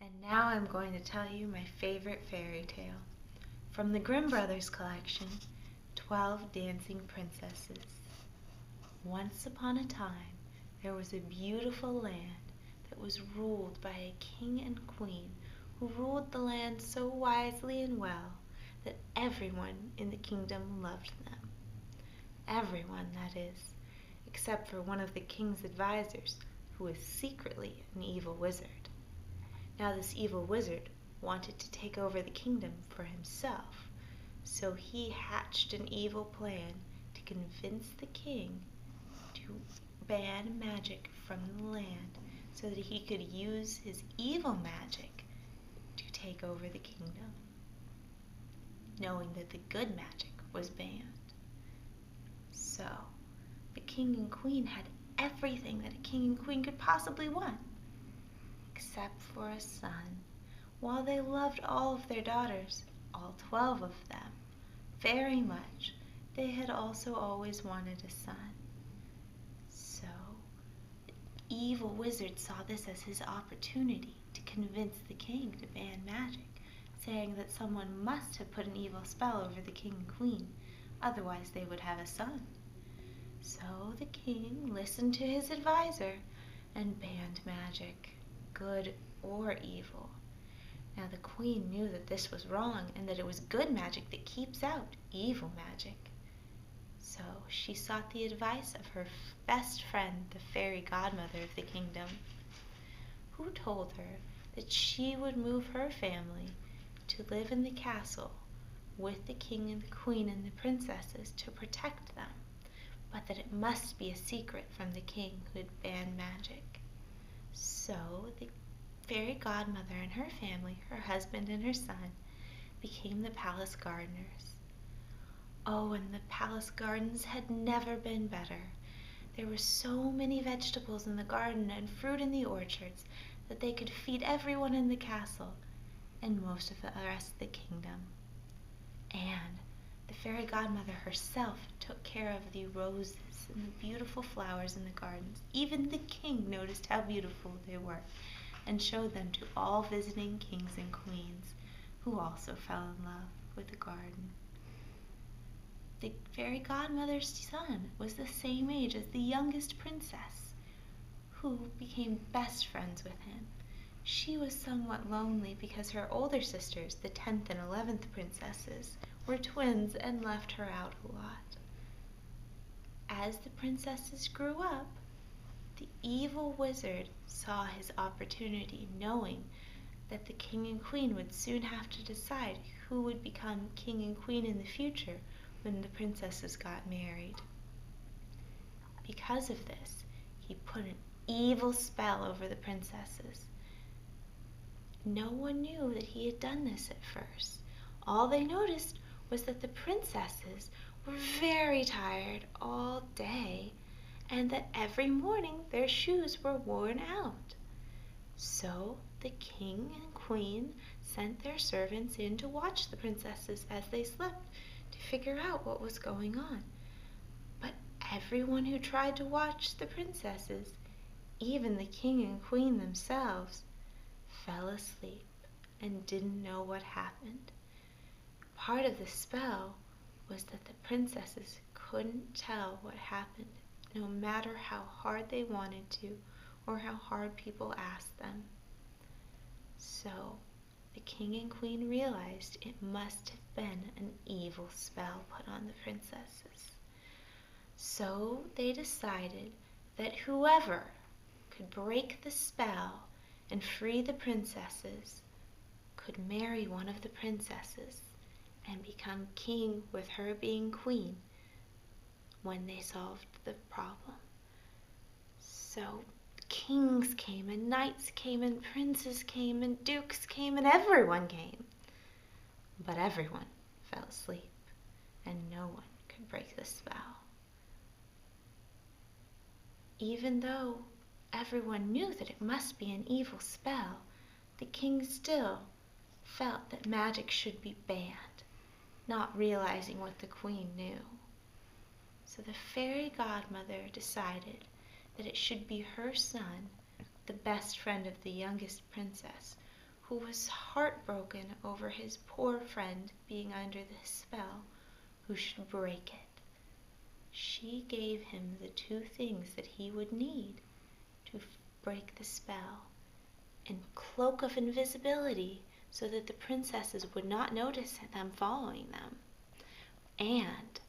And now I'm going to tell you my favorite fairy tale from the Grimm Brothers collection, 12 Dancing Princesses. Once upon a time, there was a beautiful land that was ruled by a king and queen who ruled the land so wisely and well that everyone in the kingdom loved them. Everyone, that is, except for one of the king's advisors, who was secretly an evil wizard. Now this evil wizard wanted to take over the kingdom for himself, so he hatched an evil plan to convince the king to ban magic from the land so that he could use his evil magic to take over the kingdom, knowing that the good magic was banned. So the king and queen had everything that a king and queen could possibly want, except for a son. While they loved all of their daughters, all 12 of them, very much, they had also always wanted a son. So the evil wizard saw this as his opportunity to convince the king to ban magic, saying that someone must have put an evil spell over the king and queen, otherwise they would have a son. So the king listened to his advisor and banned magic, good or evil. Now the queen knew that this was wrong and that it was good magic that keeps out evil magic. So she sought the advice of her best friend, the fairy godmother of the kingdom, who told her that she would move her family to live in the castle with the king and the queen and the princesses to protect them, but that it must be a secret from the king who had banned magic. So the fairy godmother and her family, her husband and her son, became the palace gardeners. Oh, and the palace gardens had never been better. There were so many vegetables in the garden and fruit in the orchards that they could feed everyone in the castle and most of the rest of the kingdom. And the fairy godmother herself took care of the roses and the beautiful flowers in the gardens. Even the king noticed how beautiful they were and showed them to all visiting kings and queens, who also fell in love with the garden. The fairy godmother's son was the same age as the youngest princess, who became best friends with him. She was somewhat lonely because her older sisters, the 10th and 11th princesses, were twins and left her out a lot. As the princesses grew up, the evil wizard saw his opportunity, knowing that the king and queen would soon have to decide who would become king and queen in the future when the princesses got married. Because of this, he put an evil spell over the princesses. No one knew that he had done this at first. All they noticed was that the princesses were very tired all day, and that every morning their shoes were worn out. So the king and queen sent their servants in to watch the princesses as they slept to figure out what was going on. But everyone who tried to watch the princesses, even the king and queen themselves, fell asleep and didn't know what happened. Part of the spell was that the princesses couldn't tell what happened, no matter how hard they wanted to or how hard people asked them. So the king and queen realized it must have been an evil spell put on the princesses. So they decided that whoever could break the spell and free the princesses could marry one of the princesses and become king with her being queen when they solved the problem. So kings came and knights came and princes came and dukes came and everyone came. But everyone fell asleep and no one could break the spell. Even though everyone knew that it must be an evil spell, the king still felt that magic should be banned, not realizing what the queen knew. So the fairy godmother decided that it should be her son, the best friend of the youngest princess, who was heartbroken over his poor friend being under the spell, who should break it. She gave him the 2 things that he would need to break the spell: a cloak of invisibility so that the princesses would not notice them following them, and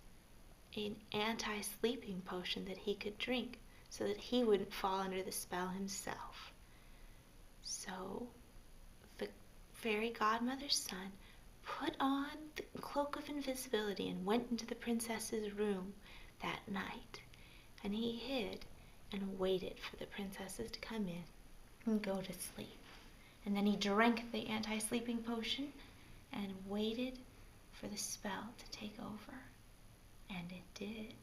an anti-sleeping potion that he could drink so that he wouldn't fall under the spell himself. So the fairy godmother's son put on the cloak of invisibility and went into the princess's room that night, and he hid and waited for the princesses to come in and go to sleep. And then he drank the anti-sleeping potion and waited for the spell to take over. And it did.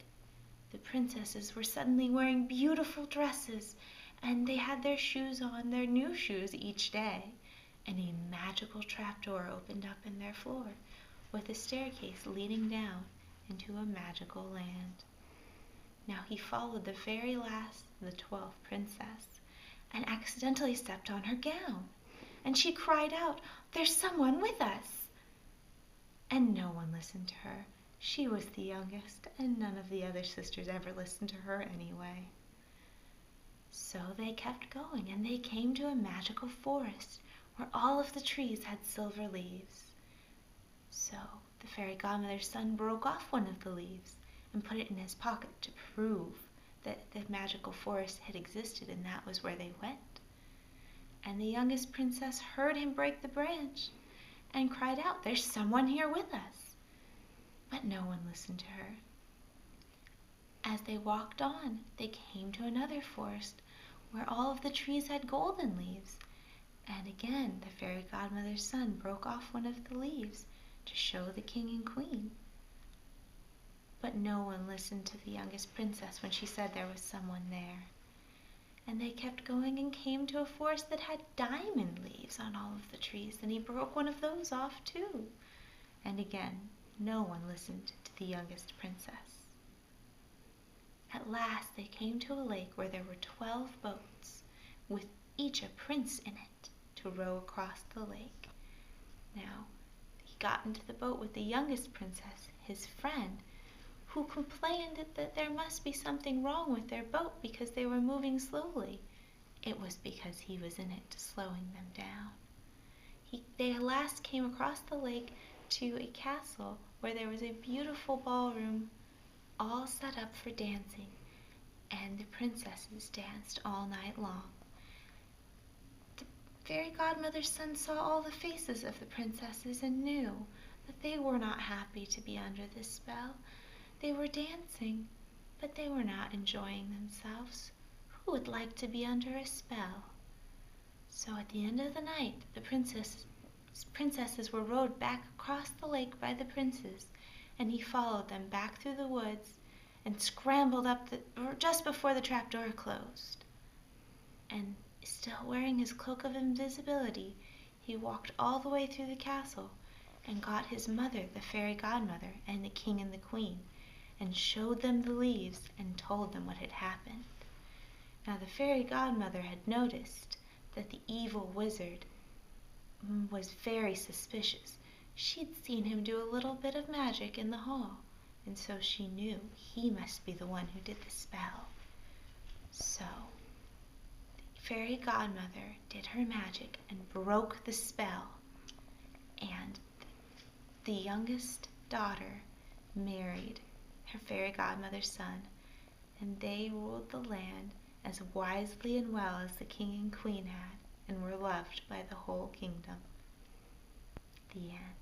The princesses were suddenly wearing beautiful dresses, and they had their shoes on, their new shoes each day, and a magical trapdoor opened up in their floor with a staircase leading down into a magical land. Now he followed the very last, the 12th princess, and accidentally stepped on her gown, and she cried out, "There's someone with us!" And no one listened to her. She was the youngest, and none of the other sisters ever listened to her anyway. So they kept going, and they came to a magical forest where all of the trees had silver leaves. So the fairy godmother's son broke off one of the leaves and put it in his pocket to prove that the magical forest had existed and that was where they went. And the youngest princess heard him break the branch and cried out, "There's someone here with us!" But no one listened to her. As they walked on, they came to another forest where all of the trees had golden leaves. And again, the fairy godmother's son broke off one of the leaves to show the king and queen. But no one listened to the youngest princess when she said there was someone there. And they kept going and came to a forest that had diamond leaves on all of the trees, and he broke one of those off too. And again, no one listened to the youngest princess. At last they came to a lake where there were 12 boats, with each a prince in it, to row across the lake. Now, he got into the boat with the youngest princess, his friend, who complained that there must be something wrong with their boat because they were moving slowly. It was because he was in it, slowing them down. They at last came across the lake to a castle where there was a beautiful ballroom all set up for dancing, and the princesses danced all night long. The fairy godmother's son saw all the faces of the princesses and knew that they were not happy to be under this spell. They were dancing, but they were not enjoying themselves. Who would like to be under a spell? So at the end of the night, the princesses were rowed back across the lake by the princes, and he followed them back through the woods and scrambled up just before the trapdoor closed. And still wearing his cloak of invisibility, he walked all the way through the castle and got his mother, the fairy godmother, and the king and the queen, and showed them the leaves and told them what had happened. Now the fairy godmother had noticed that the evil wizard was very suspicious. She'd seen him do a little bit of magic in the hall, and so she knew he must be the one who did the spell. So the fairy godmother did her magic and broke the spell, and the youngest daughter married her fairy godmother's son, and they ruled the land as wisely and well as the king and queen had, and were loved by the whole kingdom. The end.